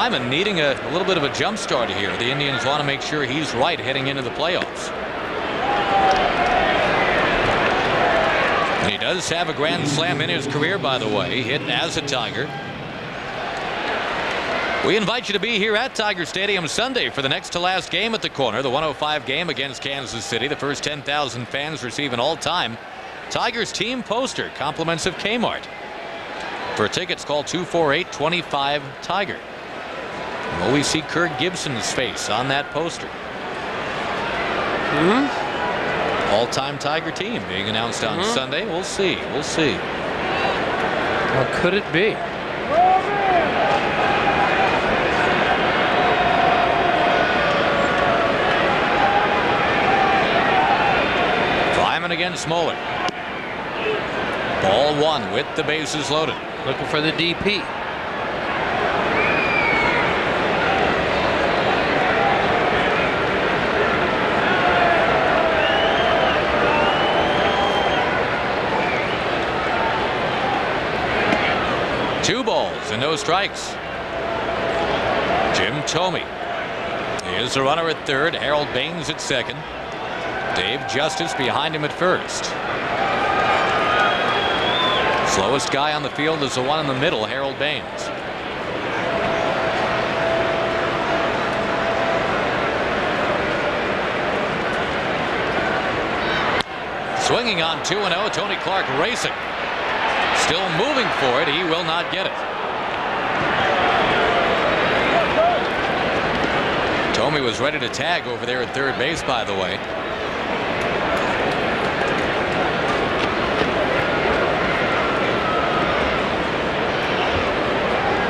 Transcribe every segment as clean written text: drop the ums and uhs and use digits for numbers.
Fryman needing a little bit of a jump start here. The Indians want to make sure he's right heading into the playoffs. And he does have a grand slam in his career, by the way, hit as a Tiger. We invite you to be here at Tiger Stadium Sunday for the next to last game at the corner, the 105 game against Kansas City. The first 10,000 fans receive an all-time Tigers team poster, compliments of Kmart. For tickets, call 248-25-TIGER. Will we see Kirk Gibson's face on that poster? All-time Tiger team being announced on Sunday. We'll see. We'll see. What could it be? Fryman against Moeller. Ball one with the bases loaded. Looking for the DP. Two balls and no strikes. Jim Thome. He is the runner at third. Harold Baines at second. Dave Justice behind him at first. Slowest guy on the field is the one in the middle, Harold Baines. Swinging on 2-0, Tony Clark racing. Still moving for it. He will not get it. Thome was ready to tag over there at third base, by the way.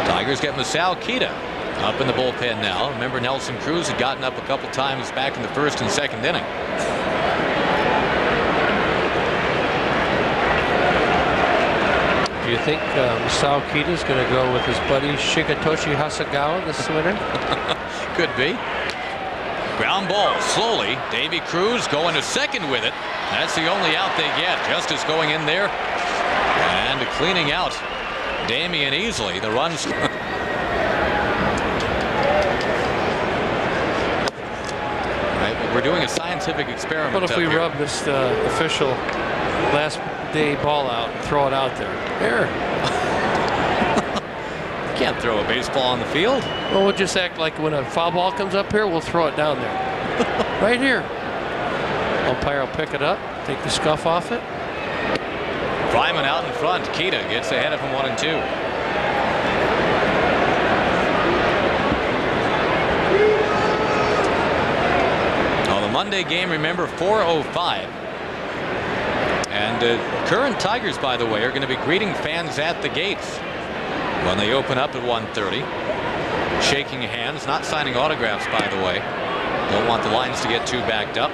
Tigers get Masao Kita up in the bullpen now. Remember, Nelson Cruz had gotten up a couple times back in the first and second inning. Do you think Masao Kita is going to go with his buddy Shigetoshi Hasagawa this winter? Could be. Ground ball slowly. Davy Cruz going to second with it. That's the only out they get. Justice going in there and cleaning out Damian Easley. The runs. Right, we're doing a scientific experiment. What if we rub this official last day ball out and throw it out there? There. Can't throw a baseball on the field. Well, we'll just act like when a foul ball comes up here, we'll throw it down there. Right here. Umpire will pick it up, take the scuff off it. Fryman out in front. Kita gets ahead of him 1-2. Now the Monday game, remember, 4:05. And current Tigers, by the way, are going to be greeting fans at the gates when they open up at 1:30. Shaking hands, not signing autographs, by the way. Don't want the lines to get too backed up.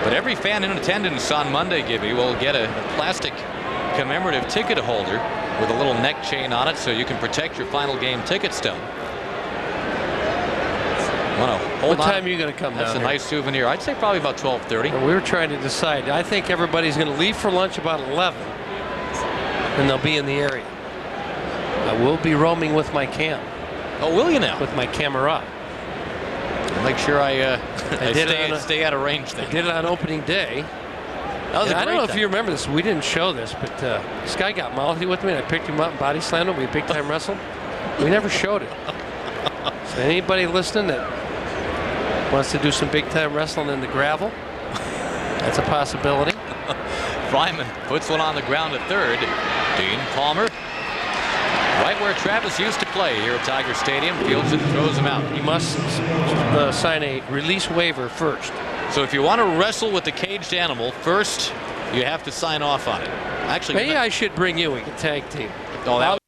But every fan in attendance on Monday, Gibby, will get a plastic commemorative ticket holder with a little neck chain on it so you can protect your final game ticket stub. What time are you going to come down? That's a nice souvenir. I'd say probably about 12:30. Well, we were trying to decide. I think everybody's going to leave for lunch about 11, and they'll be in the area. I will be roaming with my cam. Oh, will you now? With my camera. I'll make sure I stay out of range then. I did it on opening day. That was I don't know if you remember this. We didn't show this, but this guy got mouthy with me, and I picked him up and body slammed him. We big time wrestled. We never showed it. So anybody listening that wants to do some big time wrestling in the gravel, that's a possibility. Fryman puts one on the ground at third. Dean Palmer, right where Travis used to play here at Tiger Stadium, fields it and throws him out. He must sign a release waiver first. So if you want to wrestle with the caged animal, first you have to sign off on it. Actually, maybe I should bring you. We can tag team. Oh, that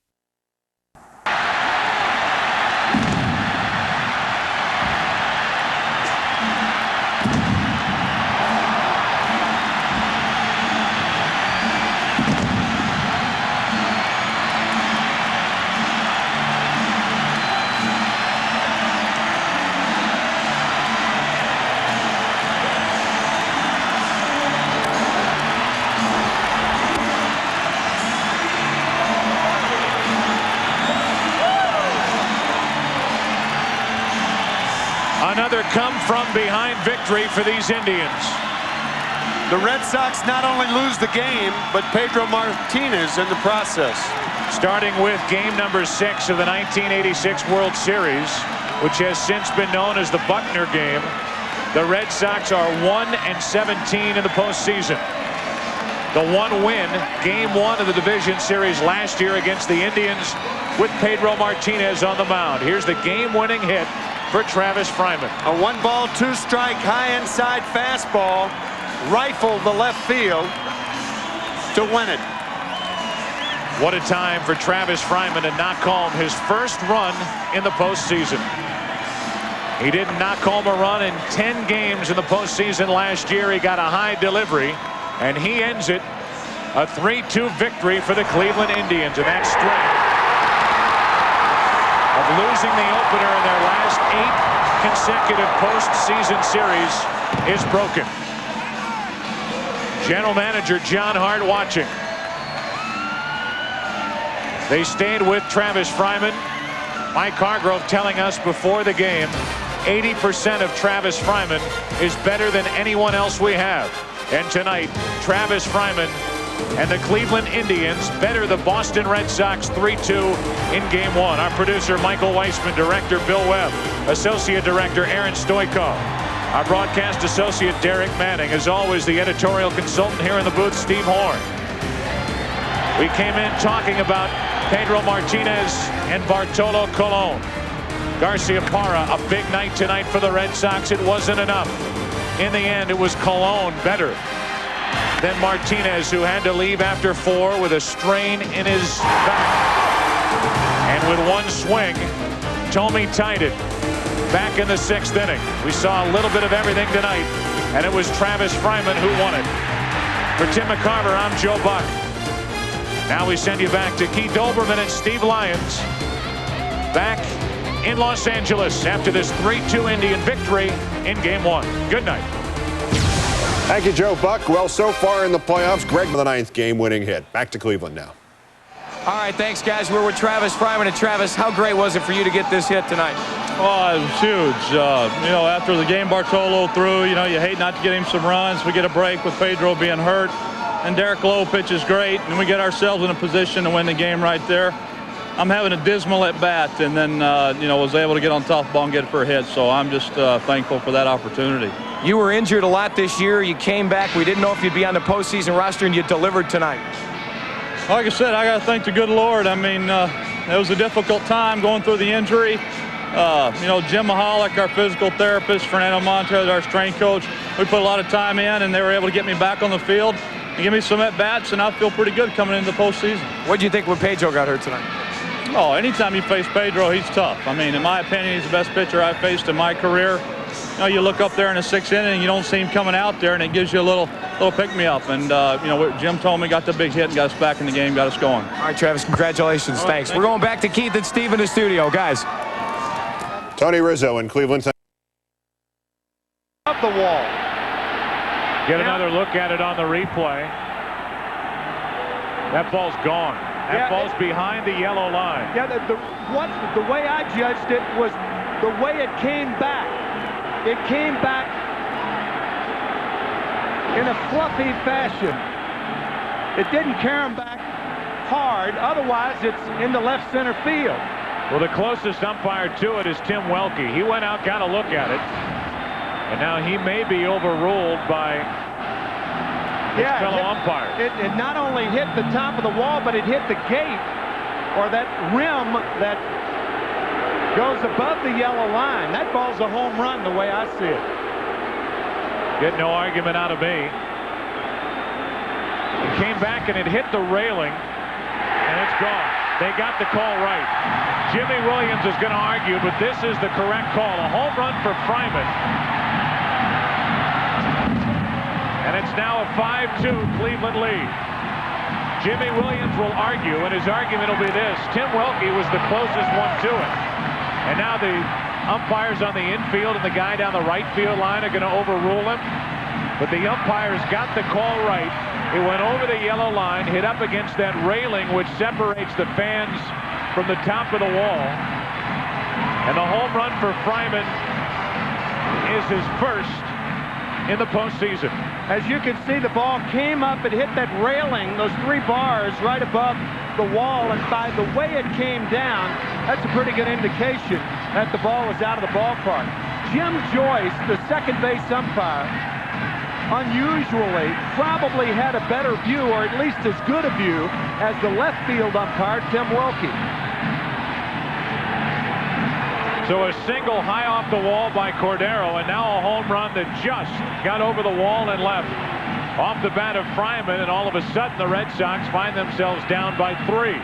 another come-from-behind victory for these Indians. The Red Sox not only lose the game, but Pedro Martinez in the process. Starting with game number 6 of the 1986 World Series, which has since been known as the Buckner game, the Red Sox are 1-17 in the postseason. The one win, game 1 of the division series last year against the Indians with Pedro Martinez on the mound. Here's the game-winning hit for Travis Fryman. A 1-ball, 2-strike, high inside fastball, rifled the left field to win it. What a time for Travis Fryman to knock home his first run in the postseason. He didn't knock home a run in 10 games in the postseason last year. He got a high delivery, and he ends it a 3-2 victory for the Cleveland Indians. And that string of losing the opener in their last 8 consecutive postseason series is broken. General Manager John Hart watching. They stayed with Travis Fryman. Mike Hargrove telling us before the game, 80% of Travis Fryman is better than anyone else we have. And tonight, Travis Fryman and the Cleveland Indians better the Boston Red Sox 3-2 in game 1. Our producer, Michael Weissman, director, Bill Webb, associate director, Aaron Stoikov. Our broadcast associate, Derek Manning. As always, the editorial consultant here in the booth, Steve Horn. We came in talking about Pedro Martinez and Bartolo Colon. Garciaparra, a big night tonight for the Red Sox. It wasn't enough. In the end, it was Colon better than Martinez, who had to leave after 4 with a strain in his back. And with one swing, Tommy tied it back in the 6th inning. We saw a little bit of everything tonight, and it was Travis Fryman who won it. For Tim McCarver, I'm Joe Buck. Now we send you back to Keith Olbermann and Steve Lyons back in Los Angeles after this 3-2 Indian victory in game 1. Good night. Thank you, Joe Buck. Well, so far in the playoffs, Greg with the 9th game-winning hit. Back to Cleveland now. All right, thanks, guys. We're with Travis Fryman. And Travis, how great was it for you to get this hit tonight? Oh, it was huge. You know, after the game Bartolo threw, you know, you hate not to get him some runs. We get a break with Pedro being hurt. And Derek Lowe pitches great, and we get ourselves in a position to win the game right there. I'm having a dismal at bat, and then you know, was able to get on top of the ball and get it for a hit. So I'm just thankful for that opportunity. You were injured a lot this year. You came back. We didn't know if you'd be on the postseason roster, and you delivered tonight. Like I said, I got to thank the good Lord. I mean, it was a difficult time going through the injury. You know, Jim Mahalik, our physical therapist, Fernando Montes, our strength coach, we put a lot of time in, and they were able to get me back on the field and give me some at-bats, and I feel pretty good coming into the postseason. What did you think when Pedro got hurt tonight? Oh, anytime you face Pedro, he's tough. I mean, in my opinion, he's the best pitcher I've faced in my career. You know, you look up there in the 6th inning, and you don't see him coming out there, and it gives you a little pick-me-up. And, you know, Jim told me, got the big hit and got us back in the game, got us going. All right, Travis, congratulations. All right, thanks. We're going back to Keith and Steve in the studio. Guys. Tony Rizzo in Cleveland. Up the wall. Get another look at it on the replay. That ball's gone. That ball's behind the yellow line. Yeah, the way I judged it was the way it came back. It came back in a fluffy fashion. It didn't carry him back hard. Otherwise, it's in the left center field. Well, the closest umpire to it is Tim Welke. He went out, got a look at it. And now he may be overruled by his fellow umpire. It not only hit the top of the wall, but it hit the gate, or that rim that goes above the yellow line. That ball's a home run the way I see it. Get no argument out of me. It came back and it hit the railing, and it's gone. They got the call right. Jimmy Williams is going to argue, but this is the correct call. A home run for Fryman. And it's now a 5-2 Cleveland lead. Jimmy Williams will argue, and his argument will be this. Tim Welke was the closest one to it. And now the umpires on the infield and the guy down the right field line are going to overrule him. But the umpires got the call right. It went over the yellow line, hit up against that railing which separates the fans from the top of the wall. And the home run for Fryman is his first in the postseason. As you can see, the ball came up and hit that railing, those 3 bars right above the wall, and by the way it came down, that's a pretty good indication that the ball was out of the ballpark. Jim Joyce, the second base umpire, unusually probably had a better view, or at least as good a view, as the left field umpire, Tim Wilkie. So a single high off the wall by Cordero, and now a home run that just got over the wall and left off the bat of Fryman, and all of a sudden the Red Sox find themselves down by 3.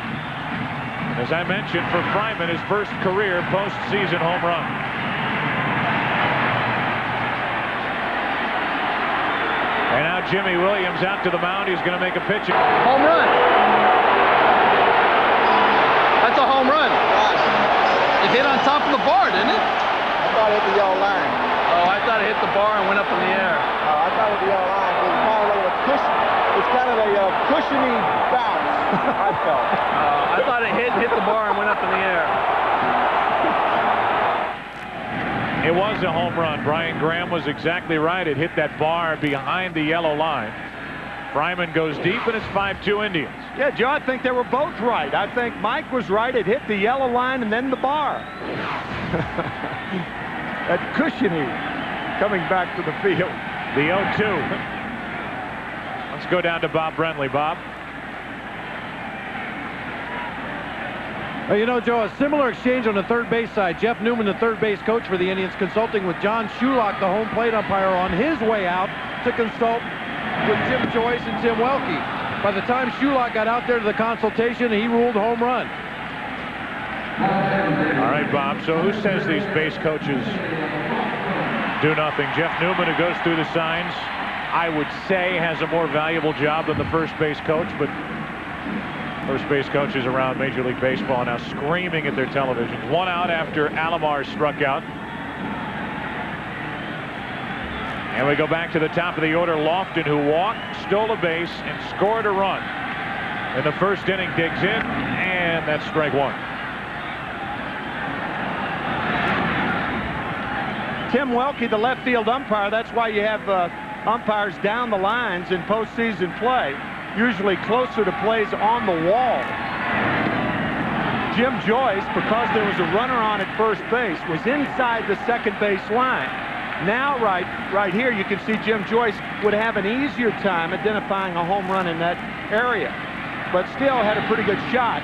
As I mentioned, for Fryman, his first career postseason home run. And now Jimmy Williams out to the mound. He's going to make a pitch. Home run. That's a home run. It hit on top of the bar, didn't it? I thought it hit the yellow line. Oh, I thought it hit the bar and went up in the air. I thought it hit the yellow line. It's kind of a cushiony bounce, I felt. I thought it hit the bar and went up in the air. It was a home run. Brian Graham was exactly right. It hit that bar behind the yellow line. Fryman goes deep, and it's 5-2 Indians. Yeah, Joe, I think they were both right. I think Mike was right. It hit the yellow line and then the bar. That cushiony coming back to the field. The 0-2. Let's go down to Bob Brentley. Bob. Well, you know, Joe, a similar exchange on the third base side. Jeff Newman, the third base coach for the Indians, consulting with John Shulock, the home plate umpire, on his way out to consult with Jim Joyce and Tim Welke. By the time Shulock got out there to the consultation, he ruled home run. All right, Bob. So who says these base coaches do nothing? Jeff Newman, who goes through the signs, I would say has a more valuable job than the first base coach, but first base coaches around Major League Baseball now screaming at their televisions. 1 out after Alomar struck out. And we go back to the top of the order. Lofton, who walked, stole a base, and scored a run in the first inning, digs in, and that's strike 1. Tim Welke, the left field umpire, that's why you have umpires down the lines in postseason play, usually closer to plays on the wall. Jim Joyce, because there was a runner on at first base, was inside the second base line. Now right here you can see Jim Joyce would have an easier time identifying a home run in that area, but still had a pretty good shot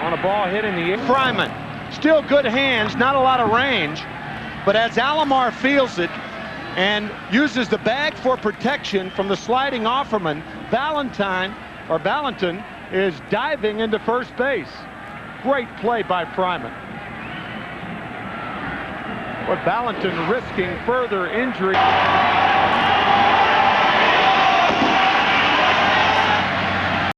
on a ball hit in the air. Fryman, still good hands, not a lot of range, but as Alomar feels it and uses the bag for protection from the sliding offerman, Valentin is diving into first base. Great play by Fryman. But Valentin risking further injury.